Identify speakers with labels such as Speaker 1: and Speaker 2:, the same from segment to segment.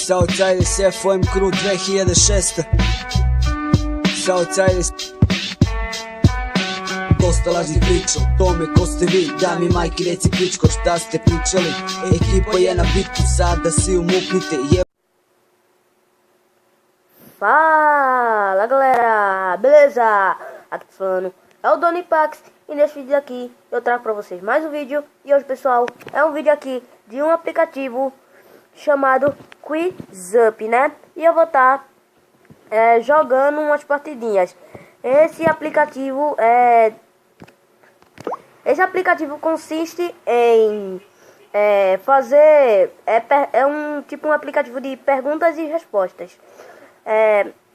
Speaker 1: Shoutajili se FM Crew 2006. Shoutajili Dosta lažnih priča o tome ko ste vi. Da mi majki reci pičko šta ste pričali. Ekipa je na bitu, sada si umuknite.
Speaker 2: Fala galera, beleza? Aqui falando é o Donipax e nesse vídeo aqui eu trago pra vocês mais um vídeo. E hoje, pessoal, é um vídeo aqui de um aplicativo chamado QuizUp, né? E eu vou estar jogando umas partidinhas. Esse aplicativo consiste em fazer um aplicativo de perguntas e respostas.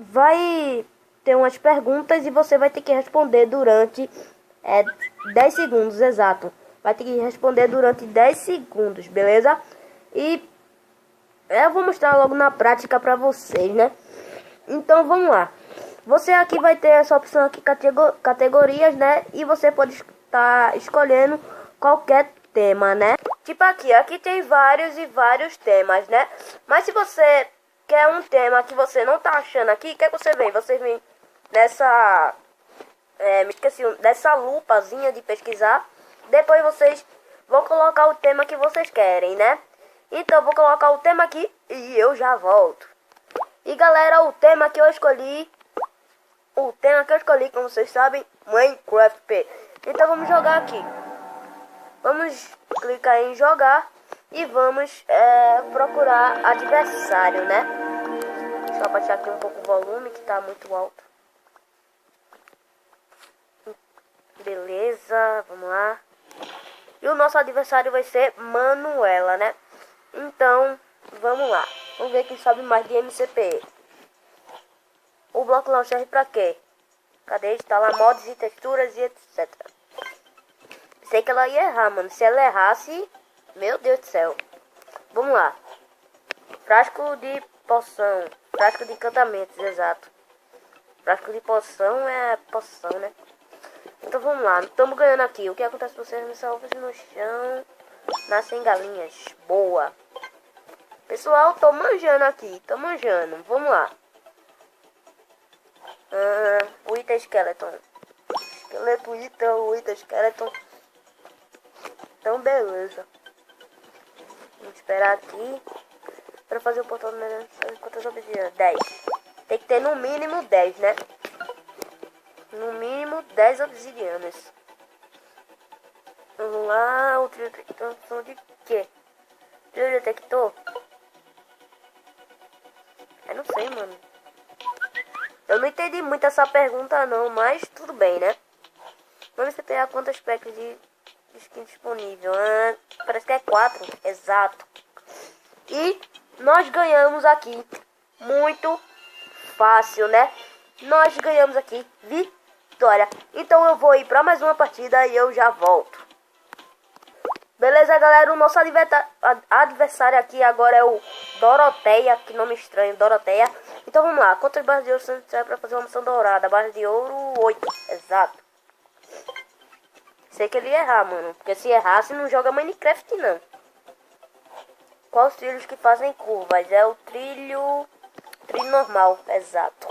Speaker 2: Vai ter umas perguntas e você vai ter que responder durante 10 segundos, exato. Vai ter que responder durante 10 segundos, beleza? E eu vou mostrar logo na prática pra vocês, né? Então vamos lá. Você aqui vai ter essa opção aqui, categorias, né? E você pode estar escolhendo qualquer tema, né? Tipo aqui tem vários e vários temas, né? Mas se você quer um tema que você não tá achando aqui, o que você vem? Você vem nessa dessa lupazinha de pesquisar. Depois vocês vão colocar o tema que vocês querem, né? Então eu vou colocar o tema aqui e eu já volto. E galera, o tema que eu escolhi, como vocês sabem, Minecraft P. Então vamos jogar aqui. Vamos clicar em jogar e vamos procurar adversário, né? Deixa eu abaixar aqui um pouco o volume que tá muito alto. Beleza, vamos lá. E o nosso adversário vai ser Manuela, né? Então, vamos lá. Vamos ver quem sabe mais de MCP. O bloco launcher serve pra quê? Cadê? Instalar mods e texturas e etc. Sei que ela ia errar, mano. Se ela errasse, meu Deus do céu. Vamos lá. Frasco de poção. Frasco de encantamentos, exato. Frasco de poção é poção, né? Então vamos lá. Estamos ganhando aqui. O que acontece se você arremessar ovos no chão? Nascem galinhas. Boa. Pessoal, tô manjando aqui. Tô manjando. Vamos lá. O Ita Skeleton. Esqueleto Ita, o Ita Skeleton. Então beleza. Vamos esperar aqui para fazer o portão do melhor. Quantas obsidianas? 10. Tem que ter no mínimo 10, né? No mínimo 10 obsidianas. Vamos lá. O trio detector de quê? Trio detector? Eu não sei, mano. Eu não entendi muito essa pergunta não, mas tudo bem, né? Vamos pegar quantas packs de skin disponível. Parece que é 4, exato. E nós ganhamos aqui. Muito fácil, né? Nós ganhamos aqui vitória. Então eu vou ir para mais uma partida e eu já volto. Beleza, galera? O nosso adversário aqui agora é o Doroteia. Que nome estranho, Doroteia. Então vamos lá. Quantas barras de ouro você precisa para fazer uma maçã dourada? Barras de ouro 8, exato. Sei que ele ia errar, mano. Porque se errasse não joga Minecraft, não. Quais os trilhos que fazem curvas? É o trilho normal, exato.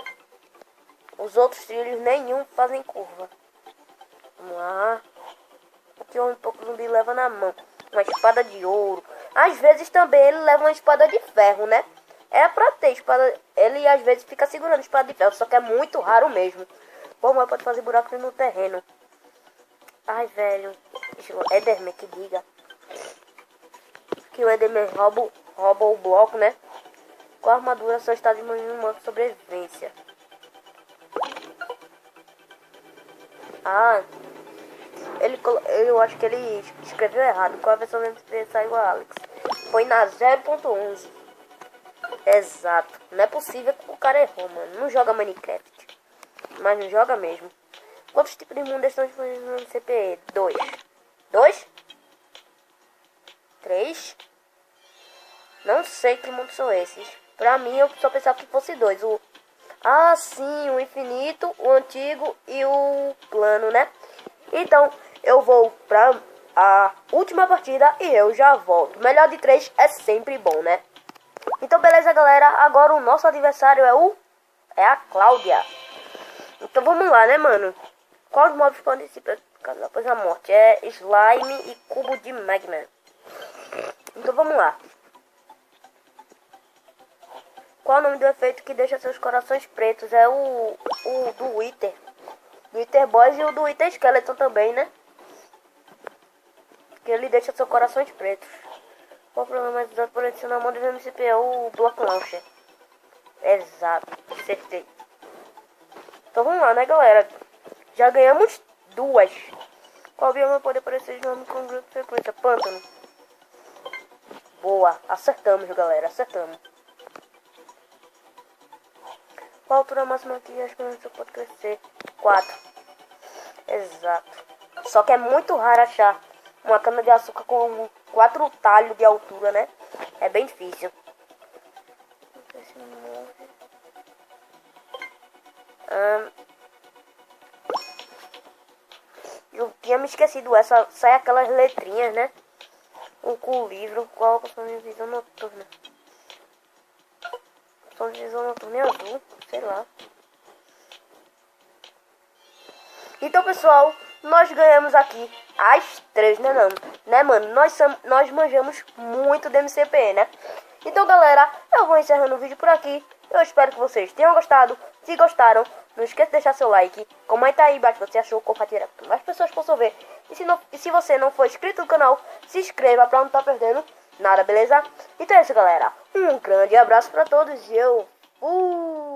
Speaker 2: Os outros trilhos nenhum fazem curva. Vamos lá. Aqui um pouco zumbi leva na mão uma espada de ouro. Às vezes também ele leva uma espada de ferro, né? É pra ter espada. Ele às vezes fica segurando espada de ferro, só que é muito raro mesmo. Pô, mas pode fazer buraco no terreno. Ai, velho. O Enderman que diga. Que o Enderman rouba o bloco, né? Com a armadura só está diminuindo o modo de sobrevivência. Eu acho que ele escreveu errado. Qual a versão do MP saiu a Alex? Foi na 0.11. Exato. Não é possível que o cara errou, mano. Não joga Minecraft. Mas não joga mesmo. Quantos tipos de mundo estão disponíveis no CPE? 2. 2? 3? Não sei que mundos são esses. Pra mim, eu só pensava que fosse 2. Sim, o infinito, o antigo e o plano, né? Então, eu vou pra a última partida e eu já volto. Melhor de 3 é sempre bom, né? Então, beleza, galera. Agora o nosso adversário é a Cláudia. Então, vamos lá, né, mano? Quais mobs participam após a morte? É slime e cubo de magma. Então, vamos lá. Qual o nome do efeito que deixa seus corações pretos? É o do Wither. Do Wither Boys e o do Wither Skeleton também, né? Que ele deixa seus corações pretos. Qual o problema mais usado por adicionar modos do MCP? É o Block Launcher. Exato, acertei. Então vamos lá, né, galera? Já ganhamos 2. Qual bioma pode aparecer de nome com grupo de frequência? Pântano. Boa, acertamos, galera, acertamos. Qual a altura máxima que a esperança pode crescer? 4. Exato. Só que é muito raro achar uma cana de açúcar com 4 talhos de altura, né? É bem difícil. Eu tinha me esquecido essa. Sai aquelas letrinhas, né? Com o livro. Qual a sua visão noturna? Som de visão noturna é azul. Sei lá. Então, pessoal, nós ganhamos aqui as 3, né, não? Né, mano? Nós manjamos muito do MCP, né? Então, galera, eu vou encerrando o vídeo por aqui. Eu espero que vocês tenham gostado. Se gostaram, não esqueça de deixar seu like. Comenta aí embaixo o que você achou. Compartilha com mais pessoas possam ver. E se você não for inscrito no canal, se inscreva pra não estar perdendo nada, beleza? Então é isso, galera. Um grande abraço pra todos e eu fui!